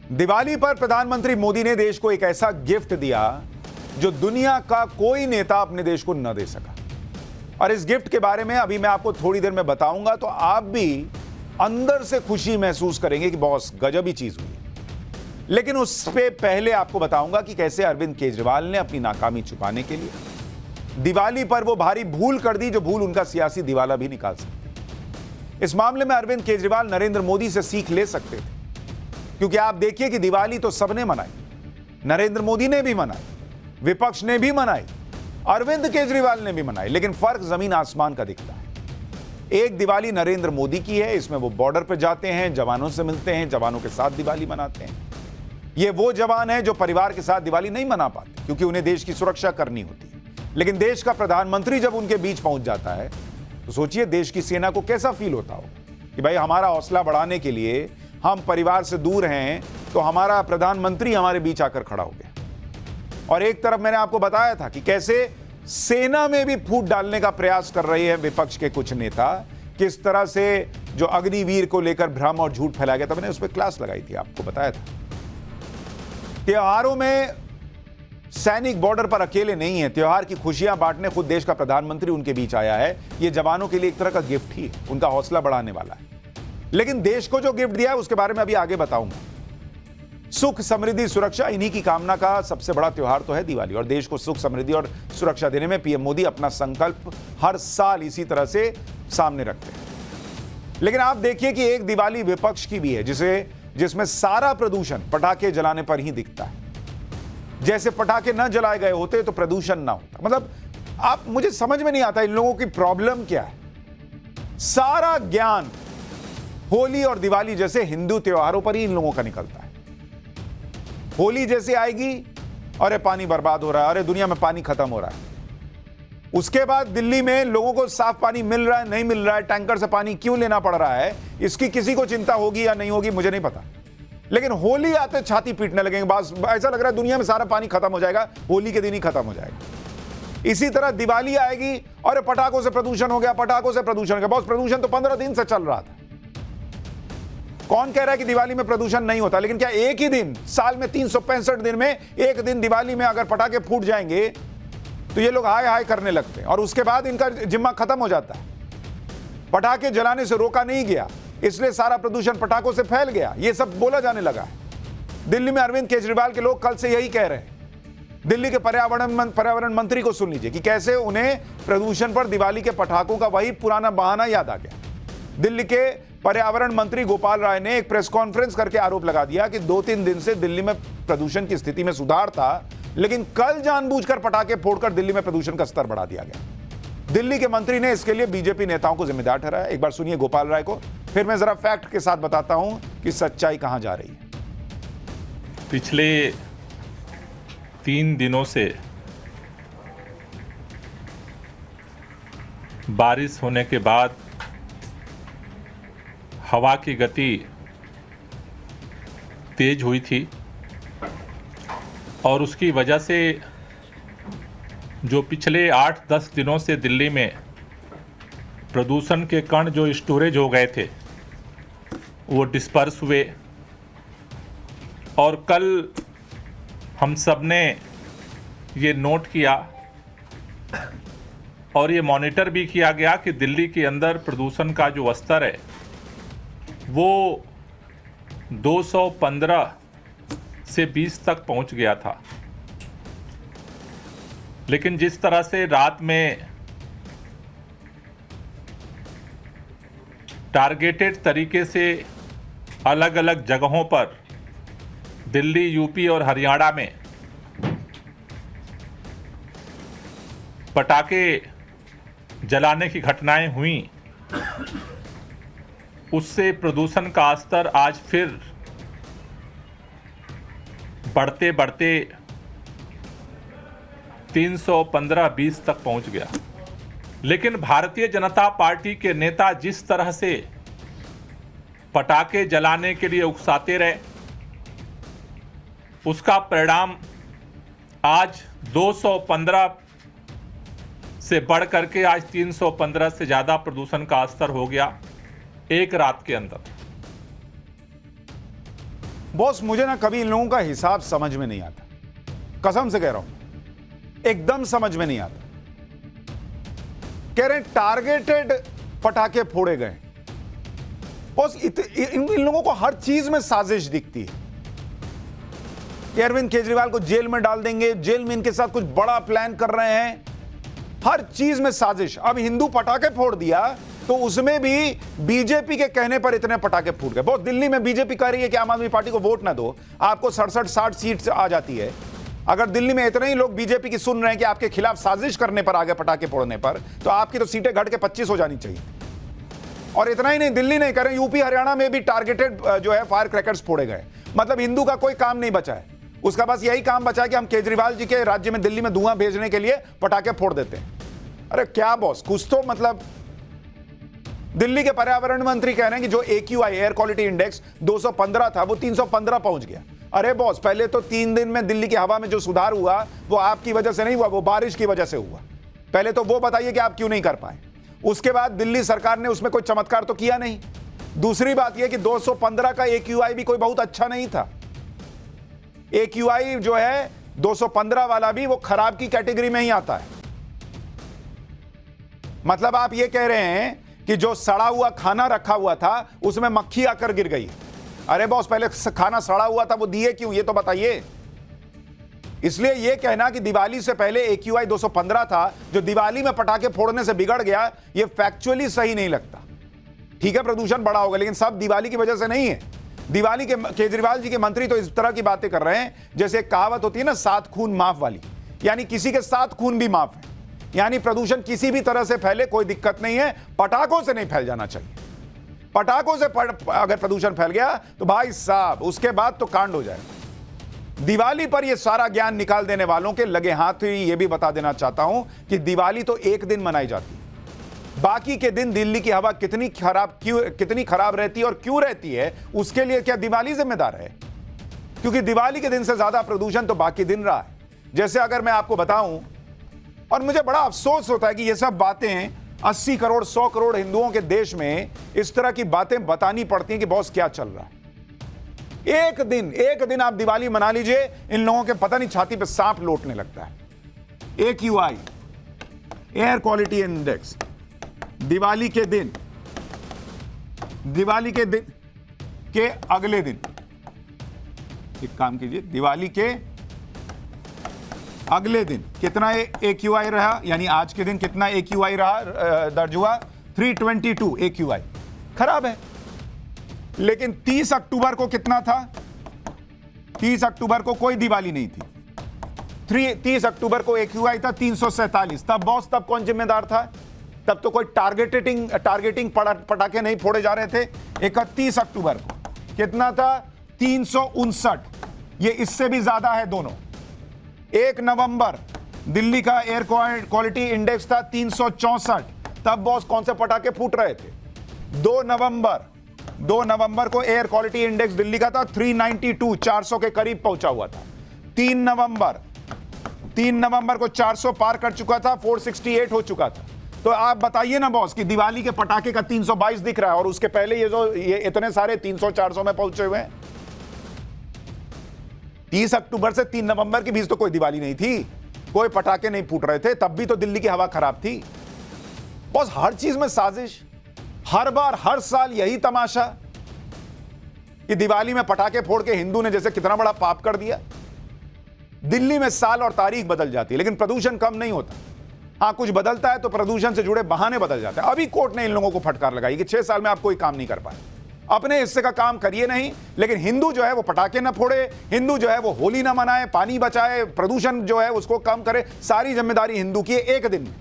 दिवाली पर प्रधानमंत्री मोदी ने देश को एक ऐसा गिफ्ट दिया जो दुनिया का कोई नेता अपने देश को न दे सका। और इस गिफ्ट के बारे में अभी मैं आपको थोड़ी देर में बताऊंगा, तो आप भी अंदर से खुशी महसूस करेंगे कि बॉस गजब ही चीज हुई। लेकिन उससे पहले आपको बताऊंगा कि कैसे अरविंद केजरीवाल ने अपनी नाकामी छुपाने के लिए दिवाली पर वो भारी भूल कर दी जो भूल उनका सियासी दिवाला भी निकाल सकती। इस मामले में अरविंद केजरीवाल नरेंद्र मोदी से सीख ले सकते थे, क्योंकि आप देखिए कि दिवाली तो सबने मनाई, नरेंद्र मोदी ने भी मनाई, विपक्ष ने भी मनाई, अरविंद केजरीवाल ने भी मनाई, लेकिन फर्क जमीन आसमान का दिखता है। एक दिवाली नरेंद्र मोदी की है, इसमें वो बॉर्डर पर जाते हैं, जवानों से मिलते हैं, जवानों के साथ दिवाली मनाते हैं। ये वो जवान हैं जो परिवार के साथ दिवाली नहीं मना पाते, क्योंकि उन्हें देश की सुरक्षा करनी होती है। लेकिन देश का प्रधानमंत्री जब उनके बीच पहुंच जाता है तो सोचिए देश की सेना को कैसा फील होता हो कि भाई हमारा हौसला बढ़ाने के लिए हम परिवार से दूर हैं, तो हमारा प्रधानमंत्री हमारे बीच आकर खड़ा हो गया। और एक तरफ मैंने आपको बताया था कि कैसे सेना में भी फूट डालने का प्रयास कर रहे हैं विपक्ष के कुछ नेता, किस तरह से जो अग्निवीर को लेकर भ्रम और झूठ फैलाया गया था, मैंने उस पर क्लास लगाई थी, आपको बताया था। त्योहारों में सैनिक बॉर्डर पर अकेले नहीं है, त्योहार की खुशियां बांटने खुद देश का प्रधानमंत्री उनके बीच आया है। यह जवानों के लिए एक तरह का गिफ्ट ही है, उनका हौसला बढ़ाने वाला है। लेकिन देश को जो गिफ्ट दिया है उसके बारे में अभी आगे बताऊंगा। सुख समृद्धि सुरक्षा, इन्हीं की कामना का सबसे बड़ा त्योहार तो है दिवाली, और देश को सुख समृद्धि और सुरक्षा देने में पीएम मोदी अपना संकल्प हर साल इसी तरह से सामने रखते हैं। लेकिन आप देखिए कि एक दिवाली विपक्ष की भी है जिसमें सारा प्रदूषण पटाखे जलाने पर ही दिखता है। जैसे पटाखे न जलाए गए होते तो प्रदूषण ना होता। मतलब मुझे समझ में नहीं आता इन लोगों की प्रॉब्लम क्या है। सारा ज्ञान होली और दिवाली जैसे हिंदू त्योहारों पर ही इन लोगों का निकलता है। होली जैसे आएगी, अरे पानी बर्बाद हो रहा है, अरे दुनिया में पानी खत्म हो रहा है। उसके बाद दिल्ली में लोगों को साफ पानी मिल रहा है, नहीं मिल रहा है, टैंकर से पानी क्यों लेना पड़ रहा है, इसकी किसी को चिंता होगी या नहीं होगी मुझे नहीं पता। लेकिन होली आते छाती पीटने लगेंगे, बस ऐसा लग रहा है दुनिया में सारा पानी खत्म हो जाएगा, होली के दिन ही खत्म हो जाएगा। इसी तरह दिवाली आएगी और पटाखों से प्रदूषण हो गया, पटाखों से प्रदूषण हो गया। बहुत प्रदूषण तो 15 दिन से चल रहा था। कौन कह रहा है कि दिवाली में प्रदूषण नहीं होता? लेकिन क्या एक ही दिन, साल में 365 दिन में एक दिन दिवाली में अगर पटाखे फूट जाएंगे तो ये लोग हाय हाय करने लगते हैं और उसके बाद इनका जिम्मा खत्म हो जाता है। पटाखे जलाने से रोका नहीं गया, इसलिए सारा प्रदूषण पटाखों से फैल गया, ये सब बोला जाने लगा है। दिल्ली में अरविंद केजरीवाल के लोग कल से यही कह रहे हैं। दिल्ली के पर्यावरण मंत्री को सुन लीजिए कि कैसे उन्हें प्रदूषण पर दिवाली के पटाखों का वही पुराना बहाना याद आ गया। दिल्ली के पर्यावरण मंत्री गोपाल राय ने एक प्रेस कॉन्फ्रेंस करके आरोप लगा दिया कि 2-3 दिन से दिल्ली में प्रदूषण की स्थिति में सुधार था, लेकिन कल जानबूझकर पटाखे फोड़कर दिल्ली में प्रदूषण का स्तर बढ़ा दिया गया। दिल्ली के मंत्री ने इसके लिए बीजेपी नेताओं को जिम्मेदार ठहराया। एक बार सुनिए गोपाल राय को, फिर मैं जरा फैक्ट के साथ बताता हूं कि सच्चाई कहां जा रही है। पिछले 3 दिनों से बारिश होने के बाद हवा की गति तेज हुई थी और उसकी वजह से जो पिछले 8-10 दिनों से दिल्ली में प्रदूषण के कण जो स्टोरेज हो गए थे वो डिस्पर्स हुए। और कल हम सब ने ये नोट किया और ये मॉनिटर भी किया गया कि दिल्ली के अंदर प्रदूषण का जो स्तर है वो 215 से 20 तक पहुंच गया था। लेकिन जिस तरह से रात में टारगेटेड तरीके से अलग अलग जगहों पर दिल्ली, यूपी और हरियाणा में पटाखे जलाने की घटनाएं हुई, उससे प्रदूषण का स्तर आज फिर बढ़ते बढ़ते 315-20 तक पहुंच गया। लेकिन भारतीय जनता पार्टी के नेता जिस तरह से पटाखे जलाने के लिए उकसाते रहे, उसका परिणाम आज 215 से बढ़ करके आज 315 से ज़्यादा प्रदूषण का स्तर हो गया एक रात के अंदर। बॉस मुझे ना कभी इन लोगों का हिसाब समझ में नहीं आता, कसम से कह रहा हूं, एकदम समझ में नहीं आता। कह रहे हैं टारगेटेड पटाखे फोड़े गए। बॉस इन लोगों को हर चीज में साजिश दिखती है। अरविंद केजरीवाल को जेल में डाल देंगे, जेल में इनके साथ कुछ बड़ा प्लान कर रहे हैं, हर चीज में साजिश। अब हिंदू पटाखे फोड़ दिया तो उसमें भी बीजेपी के कहने पर इतने पटाखे फूट गए। बहुत दिल्ली में बीजेपी कह रही है कि आम आदमी पार्टी को वोट ना दो, आपको 67-60 सीट आ जाती है। अगर दिल्ली में इतने ही लोग बीजेपी की सुन रहे हैं कि आपके खिलाफ साजिश करने पर आ गए पटाखे फोड़ने पर, तो आपकी तो सीटें घट के 25 हो जानी चाहिए। और इतना ही नहीं, दिल्ली नहीं कर रहे, यूपी हरियाणा में भी टारगेटेड जो है फायर क्रैकर्स फोड़े गए। मतलब हिंदू का कोई काम नहीं बचा है, उसका बस यही काम बचा है कि हम केजरीवाल जी के राज्य में दिल्ली में धुआं भेजने के लिए पटाखे फोड़ देते हैं। अरे क्या बॉस, कुछ तो मतलब। दिल्ली के पर्यावरण मंत्री कह रहे हैं कि जो AQI एयर क्वालिटी इंडेक्स 215 था वो 315 पहुंच गया। अरे बॉस, पहले तो 3 दिन में दिल्ली की हवा में जो सुधार हुआ वो आपकी वजह से नहीं हुआ, वो बारिश की वजह से हुआ। पहले तो वो बताइए कि आप क्यों नहीं कर पाए। उसके बाद दिल्ली सरकार ने उसमें कोई चमत्कार तो किया नहीं। दूसरी बात यह कि 215 का AQI भी कोई बहुत अच्छा नहीं था। AQI जो है 215 वाला भी वो खराब की कैटेगरी में ही आता है। मतलब आप ये कह रहे हैं कि जो सड़ा हुआ खाना रखा हुआ था उसमें मक्खी आकर गिर गई। अरे बॉस, पहले खाना सड़ा हुआ था वो दिए क्यों, ये तो बताइए। इसलिए ये कहना कि दिवाली से पहले AQI 215 था, जो दिवाली में पटाखे फोड़ने से बिगड़ गया, ये फैक्चुअली सही नहीं लगता। ठीक है, प्रदूषण बढ़ा होगा, लेकिन सब दिवाली की वजह से नहीं है। दिवाली के केजरीवाल जी के मंत्री तो इस तरह की बातें कर रहे हैं जैसे एक कहावत होती है ना, 7 खून माफ वाली, यानी किसी के 7 खून भी माफ है। यानी प्रदूषण किसी भी तरह से फैले कोई दिक्कत नहीं है, पटाखों से नहीं फैल जाना चाहिए। पटाखों से अगर प्रदूषण फैल गया तो भाई साहब उसके बाद तो कांड हो जाएगा। दिवाली पर ये सारा ज्ञान निकाल देने वालों के लगे हाथ ही ये भी बता देना चाहता हूं कि दिवाली तो एक दिन मनाई जाती है, बाकी के दिन दिल्ली की हवा कितनी खराब रहती है और क्यों रहती है, उसके लिए क्या दिवाली जिम्मेदार है? क्योंकि दिवाली के दिन से ज्यादा प्रदूषण तो बाकी दिन रहा है। जैसे अगर मैं आपको बताऊं, और मुझे बड़ा अफसोस होता है कि ये सब बातें 80 करोड़ 100 करोड़ हिंदुओं के देश में इस तरह की बातें बतानी पड़ती हैं कि बॉस क्या चल रहा है। एक दिन आप दिवाली मना लीजिए, इन लोगों के पता नहीं छाती पे सांप लौटने लगता है। AQI air quality index Diwali के दिन के अगले दिन, एक काम कीजिए, दिवाली के अगले दिन कितना AQI रहा, यानी आज के दिन कितना AQI रहा, दर्ज हुआ 322 AQI, खराब है। लेकिन 30 अक्टूबर को कितना था? 30 अक्टूबर को कोई दिवाली नहीं थी। 30 अक्टूबर को AQI था 347। तब बॉस, तब कौन जिम्मेदार था? तब तो कोई टारगेटिंग पटाखे नहीं फोड़े जा रहे थे। 31 अक्टूबर को कितना था? 359। ये इससे भी ज्यादा है दोनों। 1 नवंबर दिल्ली का एयर क्वालिटी इंडेक्स था 364। तब बॉस कौन से पटाखे फूट रहे थे? 2 नवंबर को एयर क्वालिटी इंडेक्स दिल्ली का था 392, 400 के करीब पहुंचा हुआ था। 3 नवंबर को 400 पार कर चुका था, 468 हो चुका था। तो आप बताइए ना बॉस कि दिवाली के पटाखे का 322 दिख रहा है और उसके पहले ये इतने सारे 300-400 में पहुंचे हुए हैं। 30 अक्टूबर से 3 नवंबर के बीच तो कोई दिवाली नहीं थी, कोई पटाखे नहीं फूट रहे थे, तब भी तो दिल्ली की हवा खराब थी। बॉस हर चीज में साजिश, हर बार हर साल यही तमाशा कि दिवाली में पटाखे फोड़ के हिंदू ने जैसे कितना बड़ा पाप कर दिया। दिल्ली में साल और तारीख बदल जाती है, लेकिन प्रदूषण कम नहीं होता। हाँ, कुछ बदलता है तो प्रदूषण से जुड़े बहाने बदल जाते हैं। अभी कोर्ट ने इन लोगों को फटकार लगाई कि 6 साल में आप कोई काम नहीं कर पाए। अपने हिस्से का काम करिए नहीं, लेकिन हिंदू जो है वो पटाखे न फोड़े, हिंदू जो है वो होली ना मनाए, पानी बचाए, प्रदूषण जो है उसको कम करे। सारी जिम्मेदारी हिंदू की है एक दिन में।